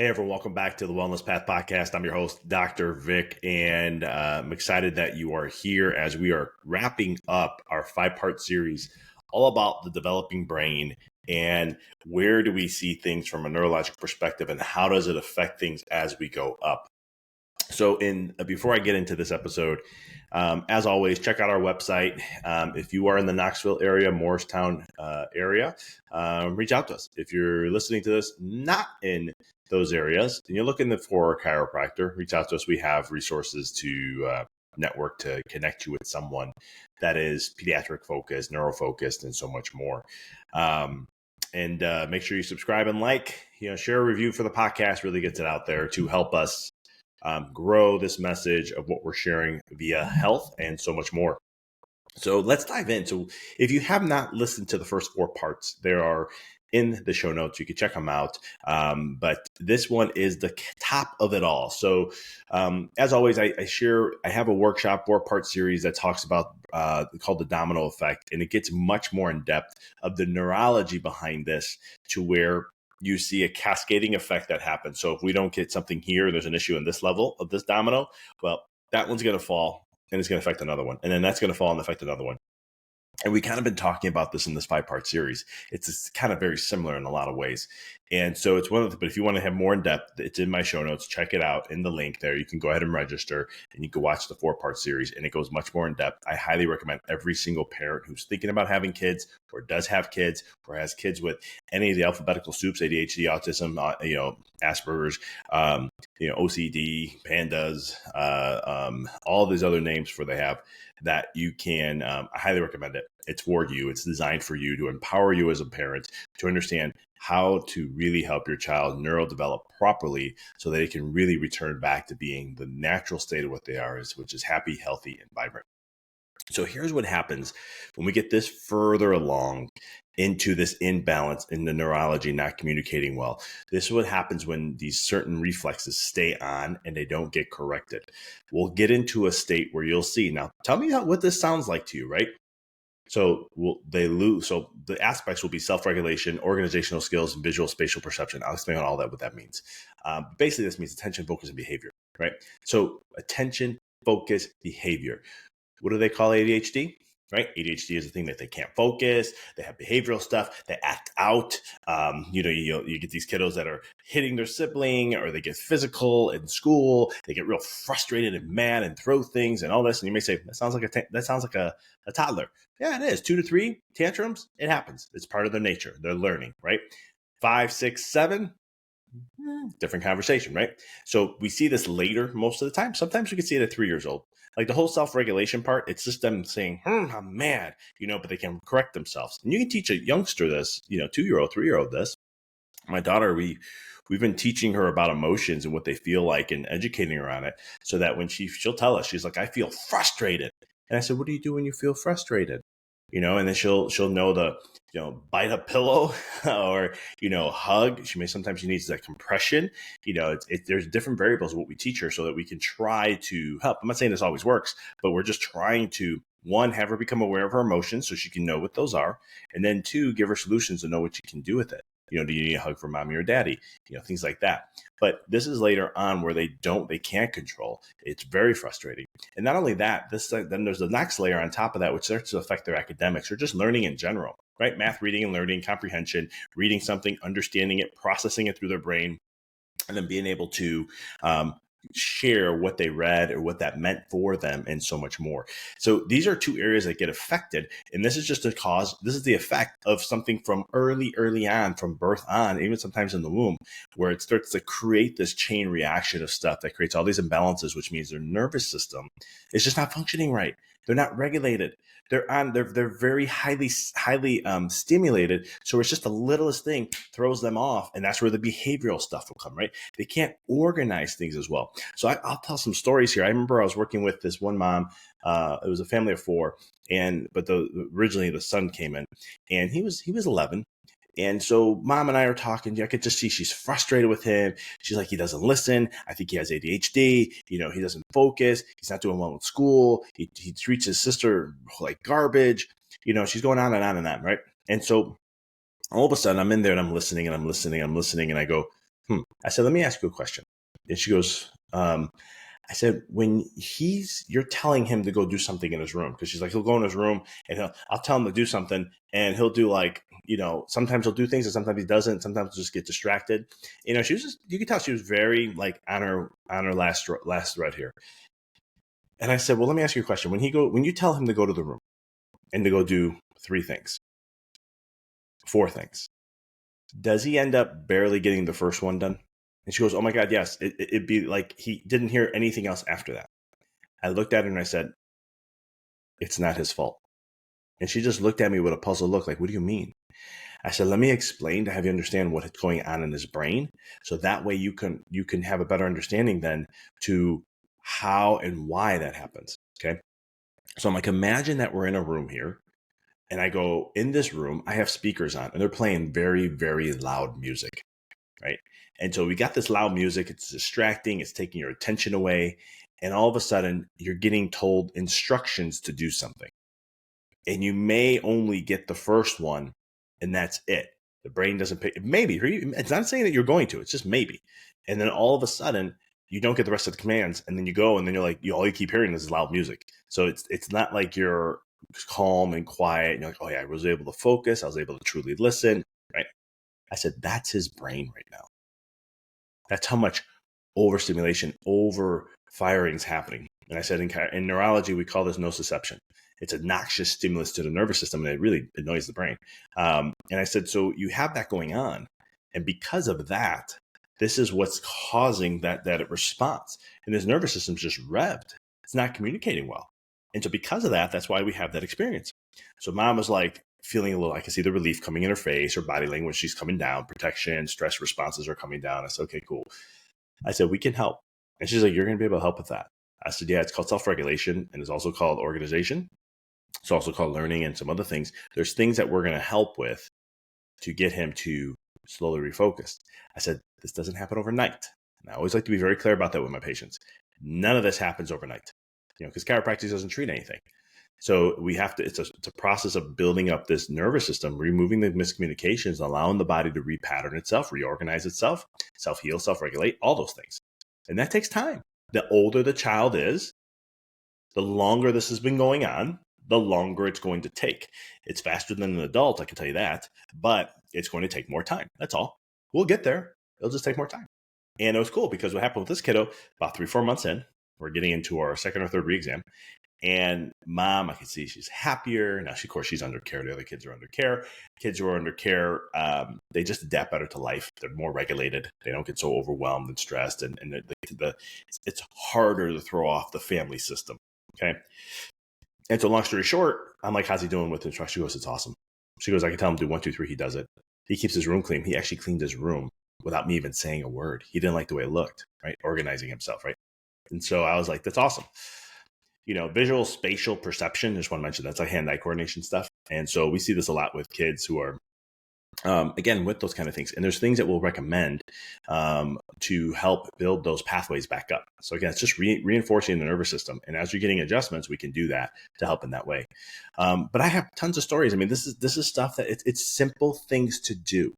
Hey everyone, welcome back to the Wellness Path Podcast. I'm your host, Dr. Vic, and I'm excited that you are here as we are wrapping up our 5-part series all about the developing brain and where do we see things from a neurological perspective and how does it affect things as we go up. So before I get into this episode, as always, check out our website. If you are in the Knoxville area, Morristown area, reach out to us. If you're listening to this not in those areas and you're looking for a chiropractor, reach out to us. We have resources to network to connect you with someone that is pediatric focused, neuro focused, and so much more. And make sure you subscribe and share a review for the podcast. Really gets it out there to help us grow this message of what we're sharing via health and so much more. So let's dive in. So if you have not listened to the first 4 parts, there are in the show notes. You can check them out. But this one is the top of it all. So as always, I have a workshop 4-part series that talks about called the domino effect. And it gets much more in depth of the neurology behind this to where you see a cascading effect that happens. So if we don't get something here, there's an issue in this level of this domino, well, that one's going to fall and it's going to affect another one. And then that's going to fall and affect another one. And we kind of been talking about this in this 5-part series. It's kind of very similar in a lot of ways. And so it's but if you want to have more in depth, it's in my show notes. Check it out in the link there. You can go ahead and register and you can watch the 4-part series and it goes much more in depth. I highly recommend every single parent who's thinking about having kids or does have kids or has kids with any of the alphabetical soups, ADHD, autism, Asperger's, OCD, pandas, all these other names they have that you can, I highly recommend it. It's for you. It's designed for you to empower you as a parent to understand how to really help your child neurodevelop properly so that they can really return back to being the natural state of what they are, which is happy, healthy, and vibrant. So here's what happens when we get this further along into this imbalance in the neurology not communicating well. This is what happens when these certain reflexes stay on and they don't get corrected. We'll get into a state where you'll see. Now, tell me what this sounds like to you, right? So they lose. So the aspects will be self-regulation, organizational skills, and visual spatial perception. I'll explain all that, what that means. Basically, this means attention, focus, and behavior, right? So attention, focus, behavior. What do they call ADHD? Right? ADHD is the thing that they can't focus. They have behavioral stuff. They act out. You get these kiddos that are hitting their sibling, or they get physical in school. They get real frustrated and mad and throw things and all this. And you may say that sounds like a toddler. Yeah, it is. 2 to 3 tantrums. It happens. It's part of their nature. They're learning. Right? 5, 6, 7. Different conversation, right? So we see this later most of the time. Sometimes we can see it at 3 years old. Like the whole self-regulation part, it's just them saying, I'm mad, but they can correct themselves. And you can teach a youngster this, 2-year-old, 3-year-old this. My daughter, we've been teaching her about emotions and what they feel like and educating her on it so that when she'll tell us, she's like, I feel frustrated. And I said, what do you do when you feel frustrated? And then she'll know the, bite a pillow or, hug. Sometimes she needs that compression. There's different variables of what we teach her so that we can try to help. I'm not saying this always works, but we're just trying to, 1, have her become aware of her emotions so she can know what those are. And then 2, give her solutions to know what she can do with it. Do you need a hug from mommy or daddy? Things like that. But this is later on where they can't control. It's very frustrating. And not only that, then there's the next layer on top of that, which starts to affect their academics or just learning in general, right? Math, reading and learning, comprehension, reading something, understanding it, processing it through their brain, and then being able to share what they read or what that meant for them and so much more. So these are 2 areas that get affected. And this is just this is the effect of something from early on, from birth on, even sometimes in the womb, where it starts to create this chain reaction of stuff that creates all these imbalances, which means their nervous system is just not functioning right. They're not regulated. They're very highly stimulated. So it's just the littlest thing throws them off. And that's where the behavioral stuff will come, right? They can't organize things as well. So I'll tell some stories here. I remember I was working with this one mom. It was a family of 4. But originally the son came in and he was 11. And so mom and I are talking. I could just see she's frustrated with him. She's like, he doesn't listen. I think he has ADHD. He doesn't focus. He's not doing well in school. He treats his sister like garbage. She's going on and on and on, right? And so all of a sudden I'm in there and I'm listening. And I go, I said, let me ask you a question. And she goes, I said, when you're telling him to go do something in his room, because she's like, he'll go in his room and I'll tell him to do something and he'll do like, sometimes he'll do things and sometimes he doesn't. Sometimes he'll just get distracted. She was you could tell she was very like on her last thread here. And I said, well, let me ask you a question. When you tell him to go to the room and to go do 3 things, 4 things, does he end up barely getting the first one done? And she goes, oh my God, yes. It'd be like he didn't hear anything else after that. I looked at her and I said, it's not his fault. And she just looked at me with a puzzled look like, what do you mean? I said, let me explain to have you understand what's going on in his brain. So that way you can have a better understanding then to how and why that happens. Okay. So I'm like, imagine that we're in a room here and I go in this room, I have speakers on and they're playing very, very loud music. Right. And so we got this loud music. It's distracting. It's taking your attention away. And all of a sudden you're getting told instructions to do something. And you may only get the first one and that's it. The brain doesn't pay. Maybe. It's not saying that you're going to. It's just maybe. And then all of a sudden you don't get the rest of the commands. And then you go and then you're like, all you keep hearing is loud music. So it's not like you're calm and quiet. And you're like, oh yeah, I was able to focus. I was able to truly listen. Right. I said, that's his brain right now. That's how much overstimulation, overfiring is happening. And I said, in neurology, we call this nociception. It's a noxious stimulus to the nervous system, and it really annoys the brain. And I said, so you have that going on. And because of that, this is what's causing that response. And this nervous system's just revved. It's not communicating well. And so because of that, that's why we have that experience. So mom was like, feeling a little, I can see the relief coming in her face, her body language, she's coming down, protection, stress responses are coming down. I said, okay, cool. I said, we can help. And she's like, you're going to be able to help with that. I said, yeah, it's called self-regulation and it's also called organization. It's also called learning and some other things. There's things that we're going to help with to get him to slowly refocus. I said, this doesn't happen overnight. And I always like to be very clear about that with my patients. None of this happens overnight, because chiropractic doesn't treat anything. So we have to, it's a process of building up this nervous system, removing the miscommunications, allowing the body to repattern itself, reorganize itself, self-heal, self-regulate, all those things. And that takes time. The older the child is, the longer this has been going on, the longer it's going to take. It's faster than an adult, I can tell you that, but it's going to take more time. That's all. We'll get there. It'll just take more time. And it was cool because what happened with this kiddo, about 3-4 months in, we're getting into our second or third re-exam. And mom, I can see she's happier. Now, of course, she's under care. The other kids are under care. Kids who are under care, they just adapt better to life. They're more regulated. They don't get so overwhelmed and stressed. And it's harder to throw off the family system. Okay. And so long story short, I'm like, how's he doing with instruction? She goes, it's awesome. She goes, I can tell him to do 1, 2, 3. He does it. He keeps his room clean. He actually cleaned his room without me even saying a word. He didn't like the way it looked, right? Organizing himself, right? And so I was like, that's awesome. Visual spatial perception, just want to mention that's like hand-eye coordination stuff. And so we see this a lot with kids who are, again, with those kind of things. And there's things that we'll recommend to help build those pathways back up. So again, it's just reinforcing the nervous system. And as you're getting adjustments, we can do that to help in that way. But I have tons of stories. I mean, this is stuff that it's simple things to do.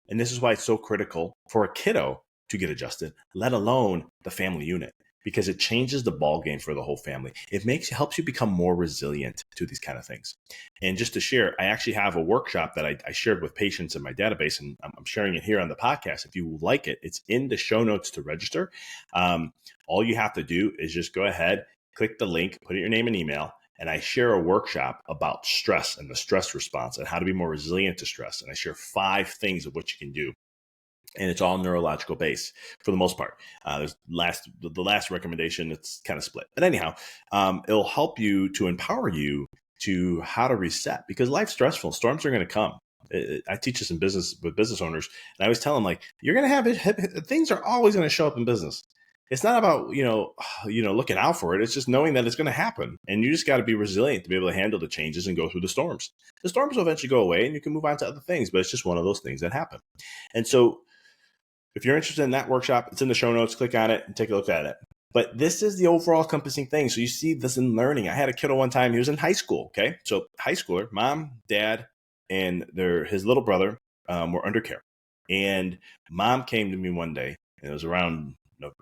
And this is why it's so critical for a kiddo to get adjusted, let alone the family unit. Because it changes the ball game for the whole family. It helps you become more resilient to these kind of things. And just to share, I actually have a workshop that I shared with patients in my database, and I'm sharing it here on the podcast. If you like it, it's in the show notes to register. All you have to do is just go ahead, click the link, put in your name and email, and I share a workshop about stress and the stress response and how to be more resilient to stress. And I share 5 things of what you can do. And it's all neurological based for the most part. The last recommendation, it's kind of split. But anyhow, it'll help you to empower you to how to reset because life's stressful. Storms are going to come. I teach this in business with business owners. And I always tell them like, you're going to have things are always going to show up in business. It's not about, looking out for it. It's just knowing that it's going to happen. And you just got to be resilient to be able to handle the changes and go through the storms. The storms will eventually go away and you can move on to other things, but it's just one of those things that happen. And so if you're interested in that workshop, it's in the show notes. Click on it and take a look at it. But this is the overall encompassing thing. So you see this in learning. I had a kiddo one time. He was in high school. Okay. So high schooler, mom, dad, and his little brother were under care. And mom came to me one day, and it was around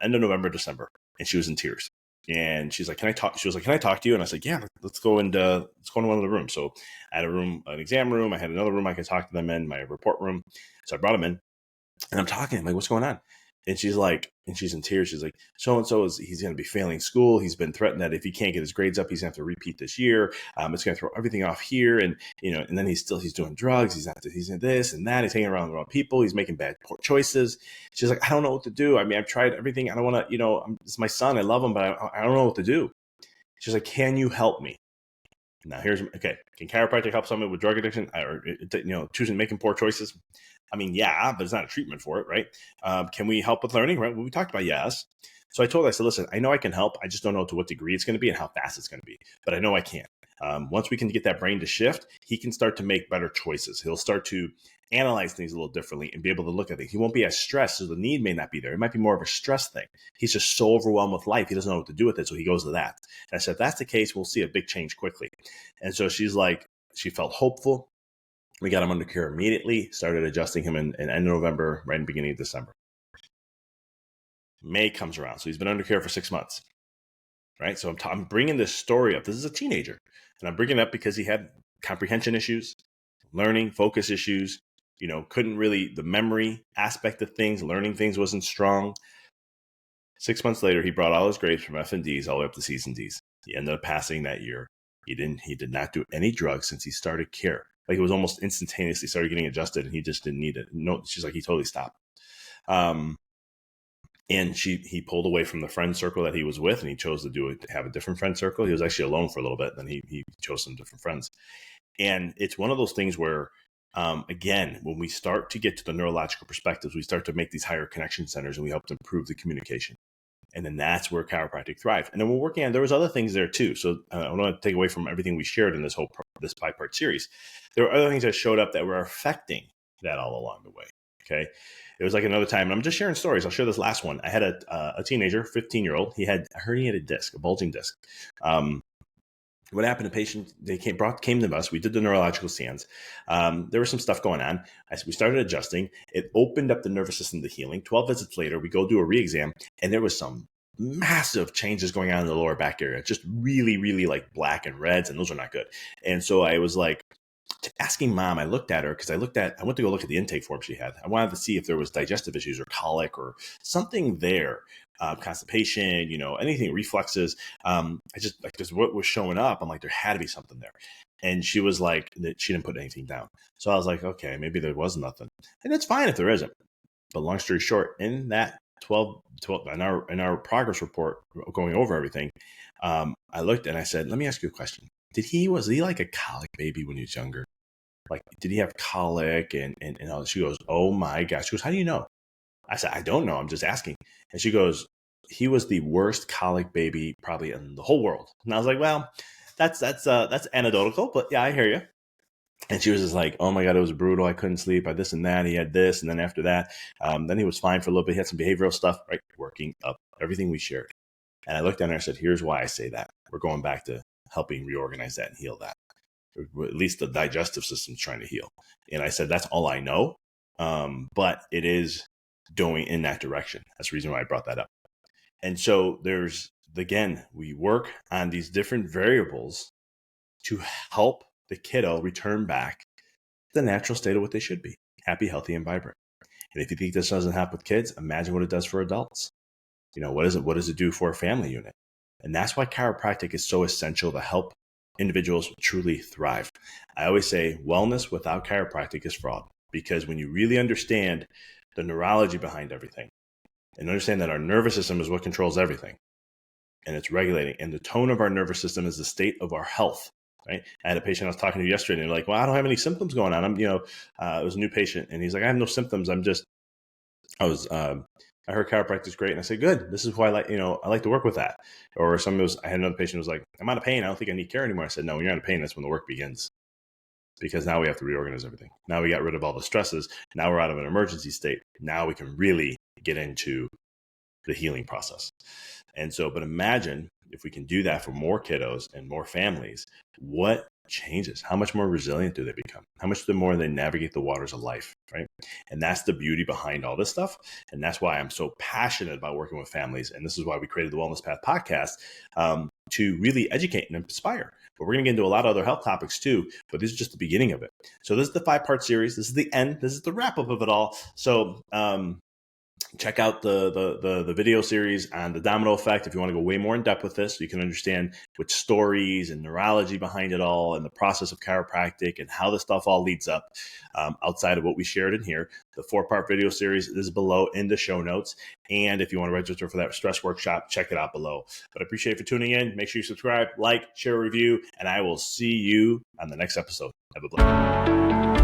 end of November, December, and she was in tears. And she's like, "Can I talk?" She was like, "Can I talk to you?" And I said, "Yeah, let's go into one of the rooms." So I had an exam room. I had another room I could talk to them in, my report room. So I brought them in, and I'm talking. I'm like, "What's going on?" And she's like, and she's in tears. She's like, "So and so he's going to be failing school. He's been threatened that if he can't get his grades up, he's going to have to repeat this year. It's going to throw everything off here, and and then he's doing drugs. He's in this and that. He's hanging around the wrong people. He's making bad choices." She's like, "I don't know what to do. I mean, I've tried everything. I don't want to. It's my son. I love him, but I don't know what to do." She's like, "Can you help me?" Now here's okay. Can chiropractic help someone with drug addiction or choosing making poor choices? I mean, yeah, but it's not a treatment for it, right? Can we help with learning? Right? Well, we talked about yes. So I told her, I said, "Listen, I know I can help. I just don't know to what degree it's going to be and how fast it's going to be, but I know I can. Once we can get that brain to shift, he can start to make better choices. He'll start to analyze things a little differently and be able to look at things. He won't be as stressed, so the need may not be there. It might be more of a stress thing. He's just so overwhelmed with life, he doesn't know what to do with it, so he goes to that." And I said, "If that's the case, we'll see a big change quickly." And so she's like, she felt hopeful. We got him under care immediately, started adjusting him in end of November, right in the beginning of December. May comes around. So he's been under care for 6 months, right? So I'm bringing this story up. This is a teenager. And I'm bringing it up because he had comprehension issues, learning, focus issues, couldn't really, the memory aspect of things, learning things wasn't strong. 6 months later, he brought all his grades from F and Ds all the way up to C's and D's. He ended up passing that year. He did not do any drugs since he started care. Like it was almost instantaneously started getting adjusted, and he just didn't need it. No, she's like, he totally stopped. And he pulled away from the friend circle that he was with, and he chose to have a different friend circle. He was actually alone for a little bit. Then he chose some different friends. And it's one of those things where, again, when we start to get to the neurological perspectives, we start to make these higher connection centers, and we help to improve the communication. And then that's where chiropractic thrives. And then we're working on, there was other things there too. So I don't want to take away from everything we shared in this 5-part series. There were other things that showed up that were affecting that all along the way. Okay. It was like another time, and I'm just sharing stories. I'll share this last one. I had a teenager, 15-year-old. He had a herniated disc, a bulging disc. What happened? A patient, they came to us. We did the neurological scans. There was some stuff going on. We started adjusting. It opened up the nervous system to healing. 12 visits later, we go do a re-exam, and there was some massive changes going on in the lower back area. Just really, really like black and reds, and those are not good. And so I was like, asking mom, I looked at her because I went to go look at the intake form she had. I wanted to see if there was digestive issues or colic or something there, constipation, anything, reflexes. I just like just what was showing up. I'm like, there had to be something there. And she was like, that she didn't put anything down. So I was like, okay, maybe there was nothing. And it's fine if there isn't. But long story short, in that 12 in our progress report going over everything, I looked and I said, let me ask you a question. Was he like a colic baby when he was younger? Like, did he have colic and all? She goes, oh my gosh. She goes, how do you know? I said, I don't know. I'm just asking. And she goes, he was the worst colic baby probably in the whole world. And I was like, well, that's anecdotal, but yeah, I hear you. And she was just like, oh my God, it was brutal. I couldn't sleep. I this and that. He had this. And then after that, then he was fine for a little bit. He had some behavioral stuff, right? Working up everything we shared. And I looked at her and I said, here's why I say that. We're going back to helping reorganize that and heal that. Or at least the digestive system's trying to heal. And I said, that's all I know. But it is going in that direction. That's the reason why I brought that up. And so again, we work on these different variables to help the kiddo return back to the natural state of what they should be: happy, healthy, and vibrant. And if you think this doesn't happen with kids, imagine what it does for adults. What does it do for a family unit? And that's why chiropractic is so essential to help individuals truly thrive. I always say wellness without chiropractic is fraud, because when you really understand the neurology behind everything and understand that our nervous system is what controls everything, and it's regulating, and the tone of our nervous system is the state of our health. Right? I had a patient I was talking to yesterday, and they're like, well, I don't have any symptoms going on. It was a new patient, and he's like, I have no symptoms. I heard chiropractic is great. And I said, good, this is why I like to work with that. Or I had another patient who was like, I'm out of pain. I don't think I need care anymore. I said, no, when you're out of pain, that's when the work begins. Because now we have to reorganize everything. Now we got rid of all the stresses. Now we're out of an emergency state. Now we can really get into the healing process. And so, but imagine if we can do that for more kiddos and more families, what changes. How much more resilient do they become? How much more they navigate the waters of life, right? And that's the beauty behind all this stuff. And that's why I'm so passionate about working with families. And this is why we created the Wellness Path podcast, to really educate and inspire. But we're going to get into a lot of other health topics too, but this is just the beginning of it. So this is the 5-part series. This is the end. This is the wrap up of it all. So, check out the video series on the domino effect if you want to go way more in depth with this, so you can understand which stories and neurology behind it all and the process of chiropractic and how this stuff all leads up, outside of what we shared in here. The 4-part video series is below in the show notes. And if you want to register for that stress workshop, check it out below. But I appreciate you for tuning in. Make sure you subscribe, like, share, review, and I will see you on the next episode. Have a blessed day.